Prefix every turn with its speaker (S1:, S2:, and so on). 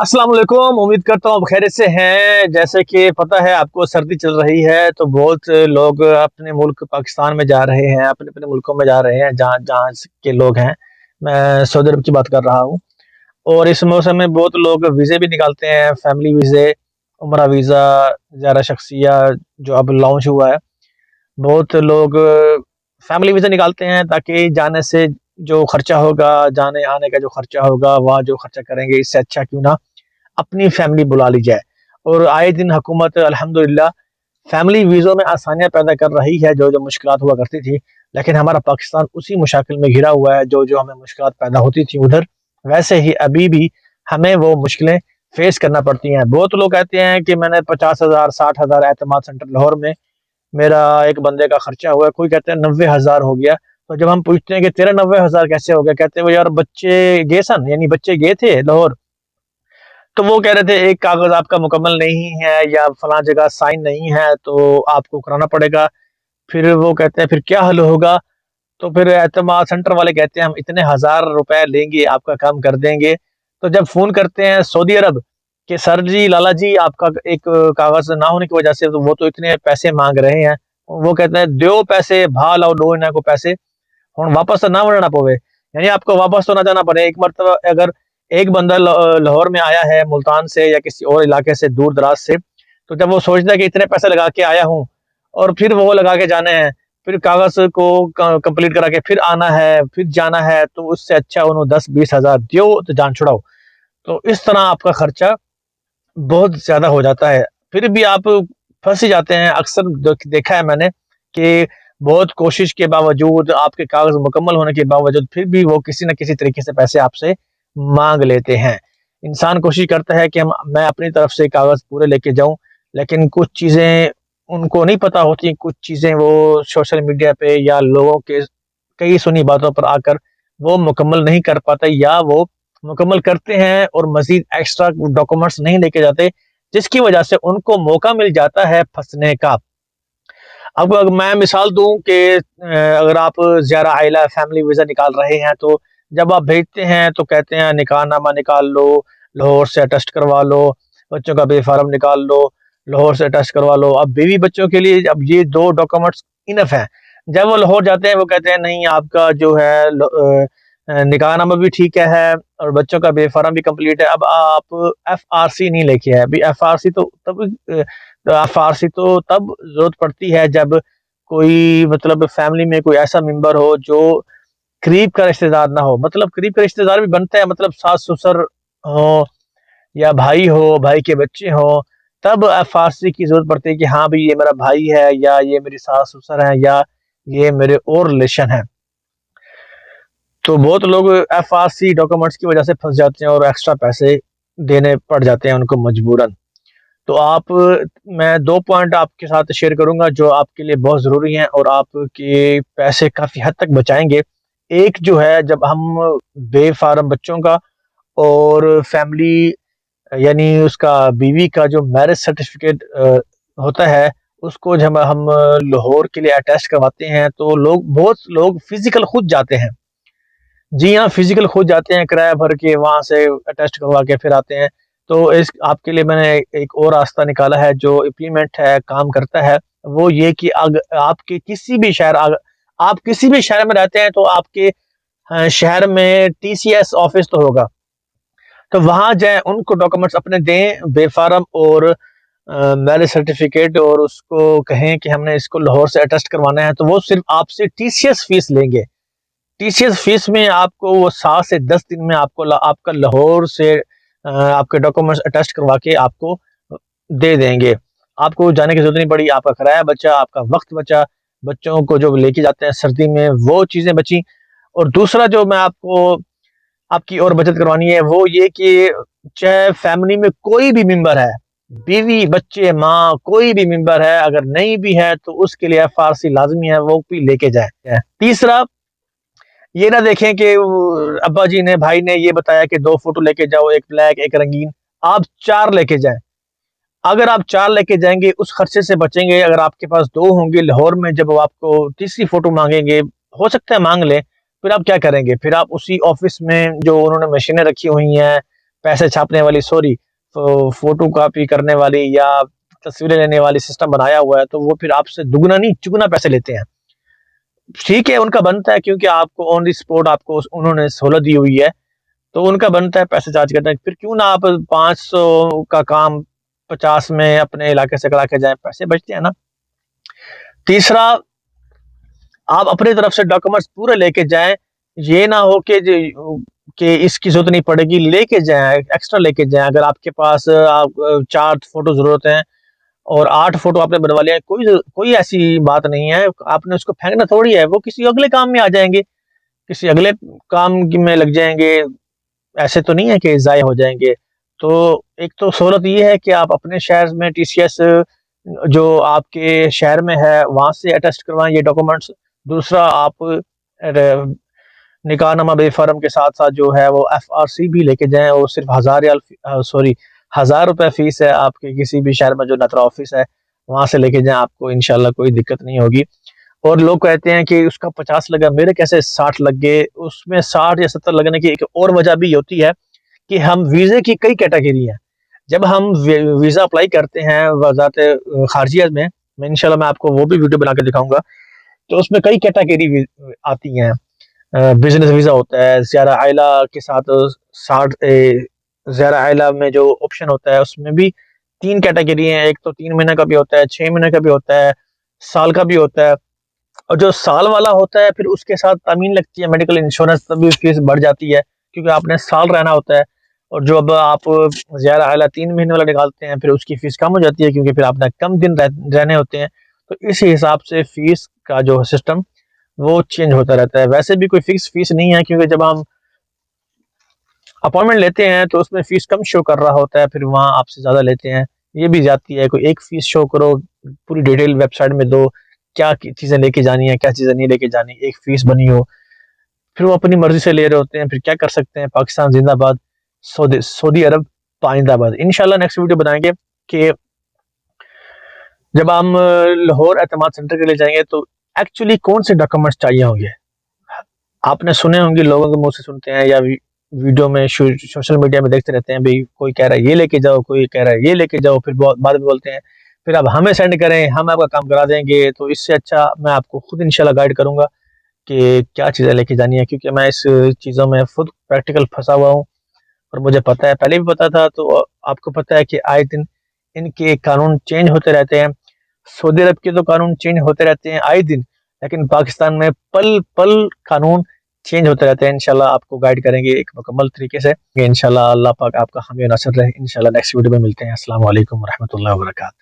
S1: अस्सलाम वालेकुम। उम्मीद करता हूँ आप खैरियत से हैं। जैसे कि पता है आपको, सर्दी चल रही है तो बहुत लोग अपने मुल्क पाकिस्तान में जा रहे हैं, अपने अपने मुल्कों में जा रहे हैं जहाँ जहाँ के लोग हैं। मैं सऊदी अरब की बात कर रहा हूँ। और इस मौसम में बहुत लोग वीज़े भी निकालते हैं, फैमिली वीज़े, उम्रा वीज़ा, ज़ियारा शख्सिया जो अब लॉन्च हुआ है। बहुत लोग फैमिली वीज़ा निकालते हैं ताकि जाने से जो खर्चा होगा, जाने आने का जो खर्चा होगा, वहाँ जो खर्चा करेंगे, इससे अच्छा क्यों ना अपनी फैमिली बुला ली जाए। और आए दिन हुकूमत अल्हम्दुलिल्लाह फैमिली वीज़ों में आसानियाँ पैदा कर रही है, जो जो मुश्किलात हुआ करती थी। लेकिन हमारा पाकिस्तान उसी मुशाकिल में घिरा हुआ है, जो जो हमें मुश्किलात पैदा होती थी उधर, वैसे ही अभी भी हमें वो मुश्किलें फेस करना पड़ती हैं। बहुत लोग कहते हैं कि मैंने 50,000 60,000 एतमाद सेंटर लाहौर में मेरा एक बंदे का खर्चा हुआ है, कोई कहते हैं 90,000 हो गया। तो जब हम पूछते हैं कि तेरा 90,000 कैसे हो गया, कहते हैं वो यार बच्चे गए सन, यानी बच्चे गए थे लाहौर, तो वो कह रहे थे एक कागज आपका मुकम्मल नहीं है या फलां जगह साइन नहीं है तो आपको कराना पड़ेगा। फिर वो कहते हैं फिर क्या हल होगा? तो फिर एतमाद सेंटर वाले कहते हैं हम इतने हजार रुपए लेंगे, आपका काम कर देंगे। तो जब फोन करते हैं सऊदी अरब कि सर जी, लाला जी, आपका एक कागज ना होने की वजह से तो वो तो इतने पैसे मांग रहे हैं, वो कहते हैं दो पैसे भा लाओ, दो इन्हें को पैसे हुण वापस तो ना वड़ना पवे, यानी आपको वापस तो ना जाना पड़े। एक मरतबा अगर एक बंदा लाहौर में आया है मुल्तान से या किसी और इलाके से दूर दराज से, तो जब वो सोचता है कि इतने पैसे लगा के आया हूँ और फिर वो लगा के जाने हैं, फिर कागज को कंप्लीट करा के फिर आना है, फिर जाना है, तो उससे अच्छा उन्होंने 10-20 हजार दियो तो जान छुड़ाओ। तो इस तरह आपका खर्चा बहुत ज्यादा हो जाता है, फिर भी आप फंस ही जाते हैं। अक्सर देखा है मैंने कि बहुत कोशिश के बावजूद, आपके कागज मुकम्मल होने के बावजूद, फिर भी वो किसी न किसी तरीके से पैसे आपसे मांग लेते हैं। इंसान कोशिश करता है कि मैं अपनी तरफ से कागज पूरे लेके जाऊं, लेकिन कुछ चीजें उनको नहीं पता होती, कुछ चीजें वो सोशल मीडिया पे या लोगों के कई सुनी बातों पर आकर वो मुकम्मल नहीं कर पाते, या वो मुकम्मल करते हैं और मजीद एक्स्ट्रा डॉक्यूमेंट्स नहीं लेके जाते, जिसकी वजह से उनको मौका मिल जाता है फंसने का। अब अगर मैं मिसाल दूं कि अगर आप ज़ियारा आइला फैमिली वीज़ा निकाल रहे हैं, तो जब आप भेजते हैं तो कहते हैं निकाहनामा निकाल लो, लाहौर से अटेस्ट करवा लो, बच्चों का बे फार्म निकाल लो, लाहौर से अटेस्ट करवा लो। अब बीवी बच्चों के लिए अब ये दो डॉक्यूमेंट्स इनफ हैं। जब वो लाहौर जाते हैं वो कहते हैं नहीं, आपका जो है निकाहनामा भी ठीक है और बच्चों का बे फार्म भी कंप्लीट है, अब आप FRC नहीं लेके आए। अभी FRC तो तब फारसी तो तब जरूरत पड़ती है जब कोई मतलब फैमिली में कोई ऐसा मेंबर हो जो करीब का रिश्तेदार ना हो। मतलब करीब का रिश्तेदार भी बनता है, मतलब सास ससुर हो या भाई हो, भाई के बच्चे हो, तब फारसी की जरूरत पड़ती है कि हाँ भाई ये मेरा भाई है, या ये मेरी सास ससुर है, या ये मेरे और रिलेशन है। तो बहुत लोग FRC डॉक्यूमेंट्स की वजह से फंस जाते हैं और एक्स्ट्रा पैसे देने पड़ जाते हैं उनको मजबूरन। तो आप मैं 2 पॉइंट आपके साथ शेयर करूँगा जो आपके लिए बहुत ज़रूरी हैं और आपके पैसे काफ़ी हद तक बचाएँगे। एक जो है, जब हम बेफ़ार्म बच्चों का और फैमिली यानी उसका बीवी का जो मैरिज सर्टिफ़िकेट होता है, उसको जब हम लाहौर के लिए अटेस्ट करवाते हैं, तो बहुत लोग फ़िज़िकल खुद जाते हैं। जी हाँ, फिजिकल खुद जाते हैं, किराया भर के वहाँ से अटेस्ट करवा के फिर आते हैं। तो इस आपके लिए मैंने एक और रास्ता निकाला है जो इम्प्लीमेंट है, काम करता है। वो ये कि आपके किसी भी शहर, आप किसी भी शहर में रहते हैं तो आपके शहर में TCS ऑफिस तो होगा, तो वहाँ जाएँ, उनको डॉक्यूमेंट्स अपने दें, बेफ़ार्म और मैरिज सर्टिफिकेट, और उसको कहें कि हमने इसको लाहौर से अटेस्ट करवाना है, तो वो सिर्फ आपसे TCS फीस लेंगे। TCS फीस में आपको वो 7 से 10 दिन में आपको आपका लाहौर से आपके डॉक्यूमेंट्स अटेस्ट करवा के आपको दे देंगे। आपको जाने की जरूरत नहीं पड़ी, आपका किराया बचा, आपका वक्त बचा, बच्चों को जो लेके जाते हैं सर्दी में वो चीजें बची। और दूसरा जो मैं आपको आपकी और बचत करवानी है वो ये कि चाहे फैमिली में कोई भी मेंबर है, बीवी बच्चे माँ, कोई भी मेंबर है, अगर नहीं भी है तो उसके लिए FRC लाजमी है, वो भी लेके जाए। तीसरा, ये ना देखें कि अब्बा जी ने, भाई ने ये बताया कि 2 फोटो लेके जाओ, एक ब्लैक एक रंगीन, आप 4 लेके जाएं। अगर आप 4 लेके जाएंगे उस खर्चे से बचेंगे। अगर आपके पास 2 होंगे लाहौर में, जब वो आपको तीसरी फोटो मांगेंगे, हो सकता है मांग लें, फिर आप क्या करेंगे? फिर आप उसी ऑफिस में जो उन्होंने मशीनें रखी हुई हैं, पैसे छापने वाली, सॉरी, फोटो कॉपी करने वाली या तस्वीरें लेने वाली सिस्टम बनाया हुआ है, तो वो फिर आपसे दुगना नहीं चुगना पैसे लेते हैं। ठीक है, उनका बनता है, क्योंकि आपको ऑन दी स्पॉट आपको उन्होंने सहूलत दी हुई है, तो उनका बनता है पैसे चार्ज करते हैं। फिर क्यों ना आप 500 का काम 50 में अपने इलाके से करा के जाएं, पैसे बचते हैं ना। तीसरा, आप अपनी तरफ से डॉक्यूमेंट्स पूरे लेके जाएं, ये ना हो कि इसकी जरूरत नहीं पड़ेगी, लेके जाएं, एक्स्ट्रा लेके जाएं। अगर आपके पास 4 फोटो जरूरत है और 8 फोटो आपने बनवा लिया, कोई ऐसी बात नहीं है, आपने उसको फेंकना थोड़ी है, वो किसी अगले काम में आ जाएंगे, किसी अगले काम में लग जाएंगे, ऐसे तो नहीं है कि ज़ाय हो जाएंगे। तो एक तो सहूलत ये है कि आप अपने शहर में TCS जो आपके शहर में है वहाँ से अटेस्ट करवाएं ये डॉक्यूमेंट्स। दूसरा, आप निकाहनामा बे फॉर्म के साथ साथ जो है वो FRC भी लेके जाएं, और सिर्फ 1000 रुपये फीस है आपके किसी भी शहर में जो नतरा ऑफिस है वहाँ से लेके जाएं, आपको इंशाल्लाह कोई दिक्कत नहीं होगी। और लोग कहते हैं कि उसका 50 लगा, मेरे कैसे 60 लग गए, उसमें 60 या 70 लगने की एक और वजह भी होती है कि हम वीज़े की कई कैटेगरी हैं। जब हम वीज़ा अप्लाई करते हैं वज़ारत खारजिया में, मैं आपको वो भी वीडियो बना के दिखाऊंगा, तो उसमें कई कैटेगरी आती हैं। बिजनेस वीज़ा होता है, ज़ियारा आइला के साथ 60 ज़ियारा आइला में जो ऑप्शन होता है उसमें भी 3 कैटेगरी हैं। एक तो 3 महीने का भी होता है, 6 महीने का भी होता है, साल का भी होता है। और जो साल वाला होता है फिर उसके साथ तामीन लगती है, मेडिकल इंश्योरेंस, तभी फीस बढ़ जाती है क्योंकि आपने साल रहना होता है। और जो अब आप ज़ियारा आइला 3 महीने वाला निकालते हैं फिर उसकी फीस कम हो जाती है क्योंकि फिर आपने कम दिन रहने होते हैं। तो इसी हिसाब से फीस का जो सिस्टम वो चेंज होता रहता है। वैसे भी कोई फिक्स फीस नहीं है, क्योंकि जब हम अपॉइंटमेंट लेते हैं तो उसमें फीस कम शो कर रहा होता है, फिर वहाँ आपसे ज़्यादा लेते हैं, ये भी जाती है। कोई एक फीस शो करो, पूरी डिटेल वेबसाइट में दो, क्या चीज़ें लेके जानी है, क्या चीज़ें नहीं लेके जानी, एक फीस बनी हो, फिर वो अपनी मर्जी से ले रहे होते हैं। फिर क्या कर सकते हैं, पाकिस्तान जिंदाबाद, सऊदी अरब पाइंदाबाद। इंशाल्लाह नेक्स्ट वीडियो बनाएंगे कि जब हम लाहौर एतमाद सेंटर के लिए जाएंगे तो एक्चुअली कौन से डॉक्यूमेंट्स चाहिए होंगे। आपने सुने होंगे, लोगों के मुंह से सुनते हैं या वीडियो में सोशल मीडिया में देखते रहते हैं, भाई कोई कह रहा है ये लेके जाओ, कोई कह रहा है ये लेके जाओ, फिर बाद में बोलते हैं फिर आप हमें सेंड करें, हम आपका काम करा देंगे। तो इससे अच्छा मैं आपको खुद इंशाल्लाह गाइड करूंगा कि क्या चीज़ें लेके जानी है, क्योंकि मैं इस चीज़ों में खुद प्रैक्टिकल फंसा हुआ हूँ और मुझे पता है, पहले भी पता था। तो आपको पता है कि आए दिन इनके कानून चेंज होते रहते हैं। सऊदी अरब के तो कानून चेंज होते रहते हैं आए दिन, लेकिन पाकिस्तान में पल पल कानून चेंज होते रहते हैं। इंशाल्लाह आपको गाइड करेंगे एक मुकम्मल तरीके से। इंशाल्लाह अल्लाह पाक आपका हामी नासर रहे। इंशाल्लाह नेक्स्ट वीडियो में मिलते हैं। अस्सलाम वालेकुम रहमतुल्लाहि व बरकातहू।